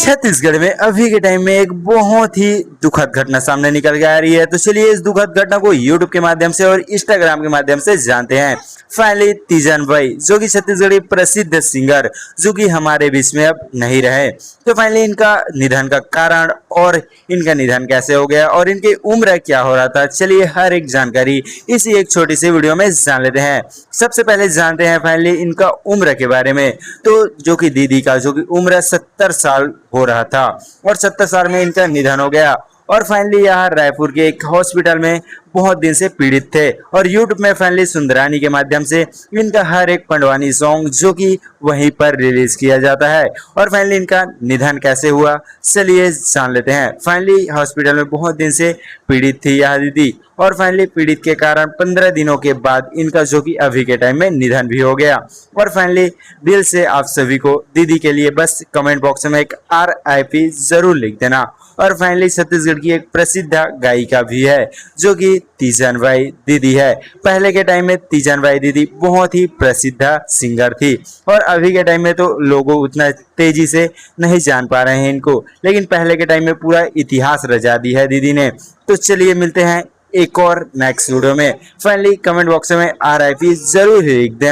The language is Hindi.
छत्तीसगढ़ में अभी के टाइम में एक बहुत ही दुखद घटना सामने निकल के आ रही है। तो चलिए इस दुखद घटना को यूट्यूब के माध्यम से और इंस्टाग्राम के माध्यम से जानते हैं। फाइनली तीजन भाई जो कि छत्तीसगढ़ी प्रसिद्ध सिंगर जो कि हमारे बीच में अब नहीं रहे, तो फाइनली इनका निधन का कारण और इनका निधन कैसे हो गया और इनकी उम्र क्या हो रहा था, चलिए हर एक जानकारी इसी एक छोटी सी वीडियो में जान लेते हैं। सबसे पहले जानते हैं फाइनली इनका उम्र के बारे में। तो जो कि दीदी का जो कि उम्र 70 साल हो रहा था और 70 साल में इनका निधन हो गया। और फाइनली यहाँ रायपुर के एक हॉस्पिटल में बहुत दिन से पीड़ित थे और यूट्यूब में फाइनली सुंदरानी के माध्यम से इनका हर एक पंडवानी सॉन्ग जो कि वहीं पर रिलीज किया जाता है। और फाइनली इनका निधन कैसे हुआ चलिए जान लेते हैं। फाइनली हॉस्पिटल में बहुत दिन से पीड़ित थी यह दीदी और फाइनली पीड़ित के कारण 15 दिनों के बाद इनका जो कि अभी के टाइम में निधन भी हो गया। और फाइनली दिल से आप सभी को दीदी के लिए बस कमेंट बॉक्स में एक RIP जरूर लिख देना। और फाइनली छत्तीसगढ़ की एक प्रसिद्ध गायिका भी है जो कि तीजन बाई दीदी है। पहले के टाइम में तीजन बाई दीदी बहुत ही प्रसिद्ध सिंगर थी और अभी के टाइम में तो लोगों उतना तेजी से नहीं जान पा रहे हैं इनको, लेकिन पहले के टाइम में पूरा इतिहास रचा दी है दीदी ने। तो चलिए मिलते हैं एक और नेक्स्ट वीडियो में। फाइनली कमेंट बॉक्स में RIP जरूर लिख दें।